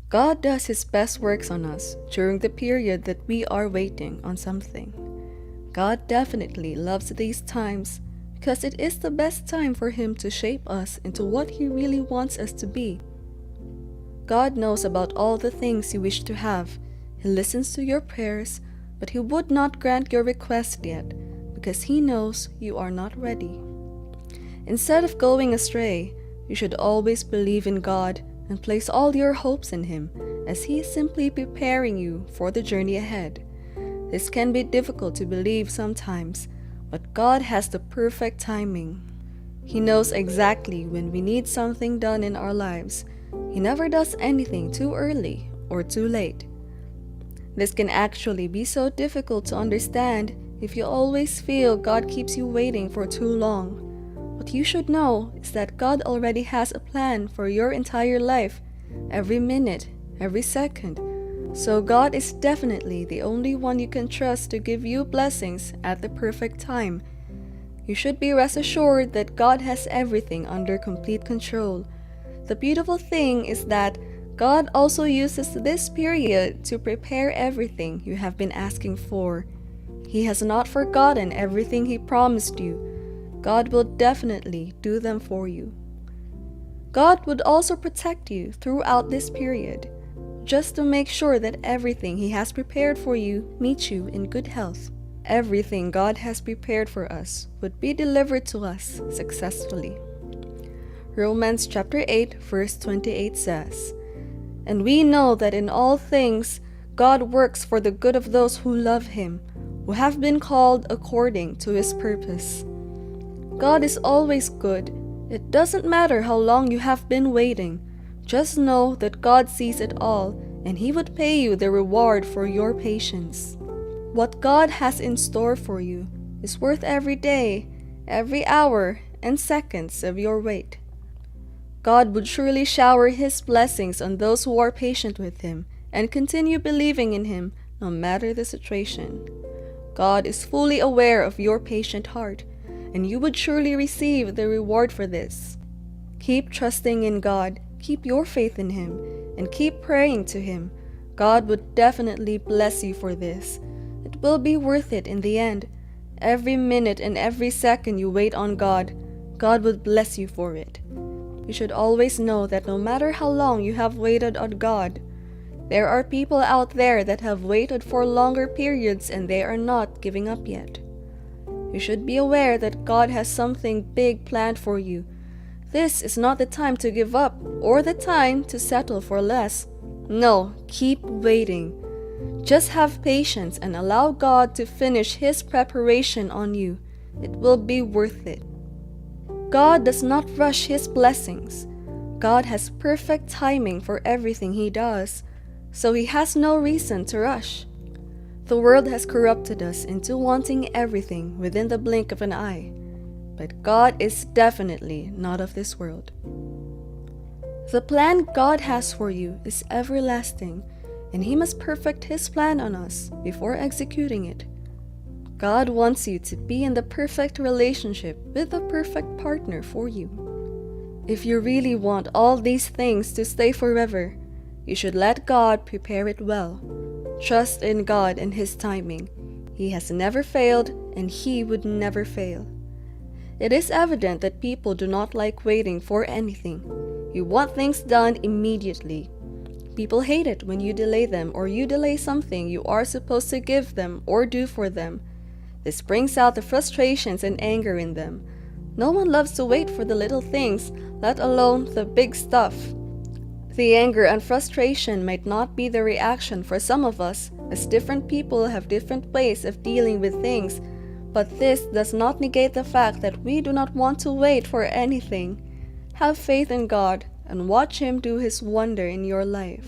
God does His best works on us during the period that we are waiting on something. God definitely loves these times because it is the best time for Him to shape us into what He really wants us to be. God knows about all the things you wish to have. He listens to your prayers, but He would not grant your request yet because He knows you are not ready. Instead of going astray, you should always believe in God and place all your hopes in Him, as He is simply preparing you for the journey ahead. This can be difficult to believe sometimes, but God has the perfect timing. He knows exactly when we need something done in our lives. He never does anything too early or too late. This can actually be so difficult to understand if you always feel God keeps you waiting for too long. What you should know is that God already has a plan for your entire life, every minute, every second. So God is definitely the only one you can trust to give you blessings at the perfect time. You should be rest assured that God has everything under complete control. The beautiful thing is that God also uses this period to prepare everything you have been asking for. He has not forgotten everything He promised you. God will definitely do them for you. God would also protect you throughout this period, just to make sure that everything He has prepared for you meets you in good health. Everything God has prepared for us would be delivered to us successfully. Romans chapter 8 verse 28 says, "And we know that in all things God works for the good of those who love Him, who have been called according to His purpose." God is always good. It doesn't matter how long you have been waiting. Just know that God sees it all, and He would pay you the reward for your patience. What God has in store for you is worth every day, every hour, and seconds of your wait. God would surely shower His blessings on those who are patient with Him and continue believing in Him no matter the situation. God is fully aware of your patient heart, and you would surely receive the reward for this. Keep trusting in God, keep your faith in Him, and keep praying to Him. God would definitely bless you for this. It will be worth it in the end. Every minute and every second you wait on God, God would bless you for it. You should always know that no matter how long you have waited on God, there are people out there that have waited for longer periods and they are not giving up yet. You should be aware that God has something big planned for you. This is not the time to give up or the time to settle for less. No, keep waiting. Just have patience and allow God to finish His preparation on you. It will be worth it. God does not rush His blessings. God has perfect timing for everything He does, so He has no reason to rush. The world has corrupted us into wanting everything within the blink of an eye, but God is definitely not of this world. The plan God has for you is everlasting, and He must perfect His plan on us before executing it. God wants you to be in the perfect relationship with the perfect partner for you. If you really want all these things to stay forever, you should let God prepare it well. Trust in God and His timing. He has never failed, and He would never fail. It is evident that people do not like waiting for anything. You want things done immediately. People hate it when you delay them or you delay something you are supposed to give them or do for them. This brings out the frustrations and anger in them. No one loves to wait for the little things, let alone the big stuff. The anger and frustration might not be the reaction for some of us, as different people have different ways of dealing with things, but this does not negate the fact that we do not want to wait for anything. Have faith in God and watch Him do His wonder in your life.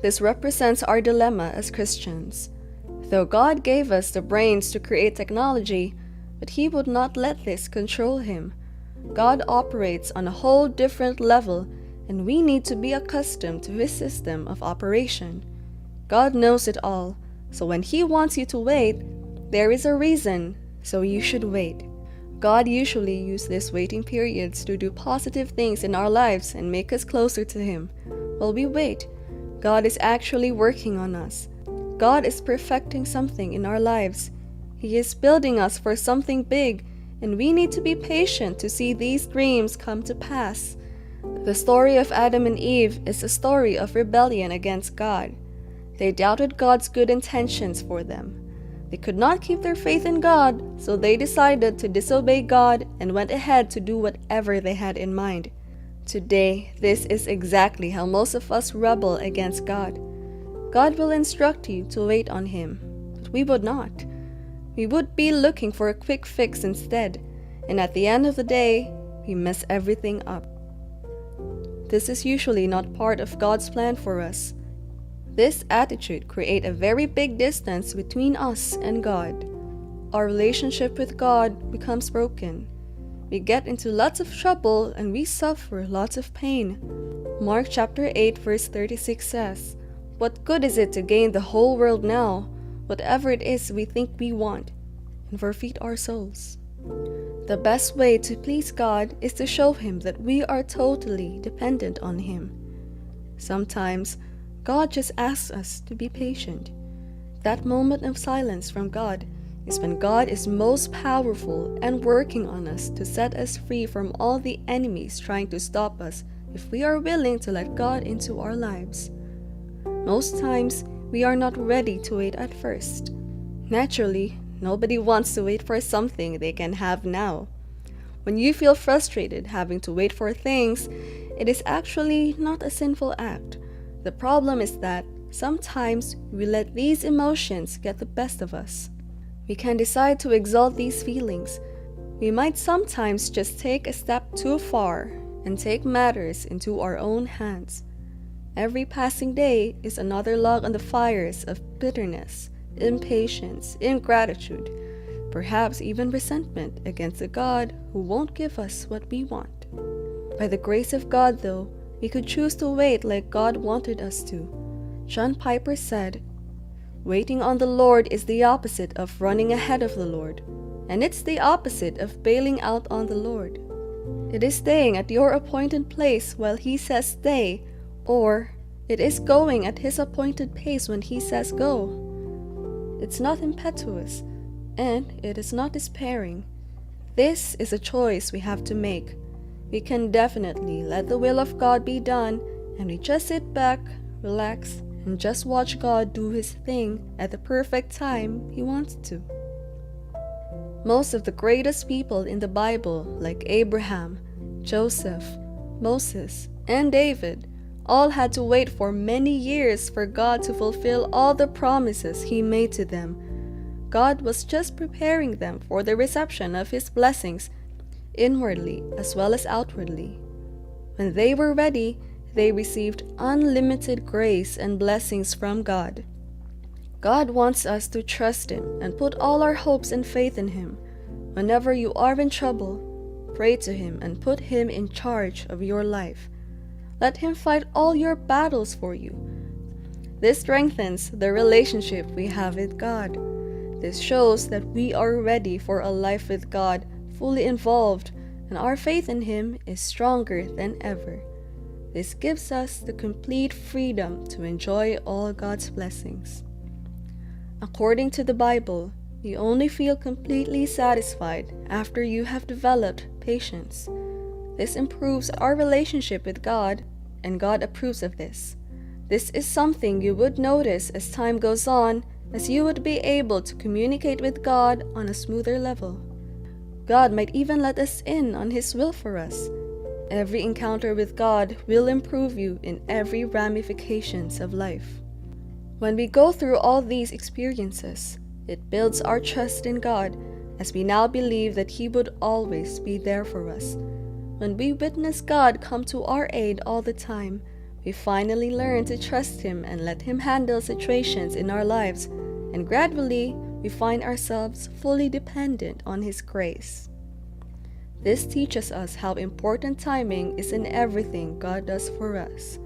This represents our dilemma as Christians. Though God gave us the brains to create technology, but He would not let this control Him. God operates on a whole different level, and we need to be accustomed to His system of operation. God knows it all, so when He wants you to wait, there is a reason, so you should wait. God usually uses these waiting periods to do positive things in our lives and make us closer to Him. While we wait, God is actually working on us. God is perfecting something in our lives. He is building us for something big, and we need to be patient to see these dreams come to pass. The story of Adam and Eve is a story of rebellion against God. They doubted God's good intentions for them. They could not keep their faith in God, so they decided to disobey God and went ahead to do whatever they had in mind. Today, this is exactly how most of us rebel against God. God will instruct you to wait on Him, but we would not. We would be looking for a quick fix instead, and at the end of the day, we mess everything up. This is usually not part of God's plan for us. This attitude creates a very big distance between us and God. Our relationship with God becomes broken. We get into lots of trouble and we suffer lots of pain. Mark chapter 8 verse 36 says, "What good is it to gain the whole world now, whatever it is we think we want, and forfeit our souls?" The best way to please God is to show Him that we are totally dependent on Him. Sometimes, God just asks us to be patient. That moment of silence from God is when God is most powerful and working on us to set us free from all the enemies trying to stop us if we are willing to let God into our lives. Most times, we are not ready to wait at first. Naturally, nobody wants to wait for something they can have now. When you feel frustrated having to wait for things, it is actually not a sinful act. The problem is that sometimes we let these emotions get the best of us. We can decide to exalt these feelings. We might sometimes just take a step too far and take matters into our own hands. Every passing day is another log on the fires of bitterness, impatience, ingratitude, perhaps even resentment against a God who won't give us what we want. By the grace of God, though, we could choose to wait like God wanted us to. John Piper said, "Waiting on the Lord is the opposite of running ahead of the Lord, and it's the opposite of bailing out on the Lord. It is staying at your appointed place while He says stay, or it is going at His appointed pace when He says go. It's not impetuous, and it is not despairing. This is a choice we have to make. We can definitely let the will of God be done, and we just sit back, relax, and just watch God do His thing at the perfect time He wants to." Most of the greatest people in the Bible, like Abraham, Joseph, Moses, and David, all had to wait for many years for God to fulfill all the promises He made to them. God was just preparing them for the reception of His blessings, inwardly as well as outwardly. When they were ready, they received unlimited grace and blessings from God. God wants us to trust Him and put all our hopes and faith in Him. Whenever you are in trouble, pray to Him and put Him in charge of your life. Let Him fight all your battles for you. This strengthens the relationship we have with God. This shows that we are ready for a life with God, fully involved, and our faith in Him is stronger than ever. This gives us the complete freedom to enjoy all God's blessings. According to the Bible, you only feel completely satisfied after you have developed patience. This improves our relationship with God, and God approves of this. This is something you would notice as time goes on, as you would be able to communicate with God on a smoother level. God might even let us in on His will for us. Every encounter with God will improve you in every ramifications of life. When we go through all these experiences, it builds our trust in God, as we now believe that He would always be there for us. When we witness God come to our aid all the time, we finally learn to trust Him and let Him handle situations in our lives, and gradually we find ourselves fully dependent on His grace. This teaches us how important timing is in everything God does for us.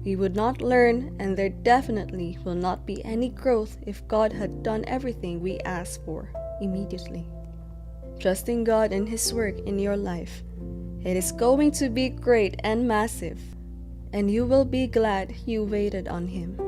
We would not learn, and there definitely will not be any growth if God had done everything we asked for immediately. Trusting God and His work in your life. It is going to be great and massive. and you will be glad you waited on Him.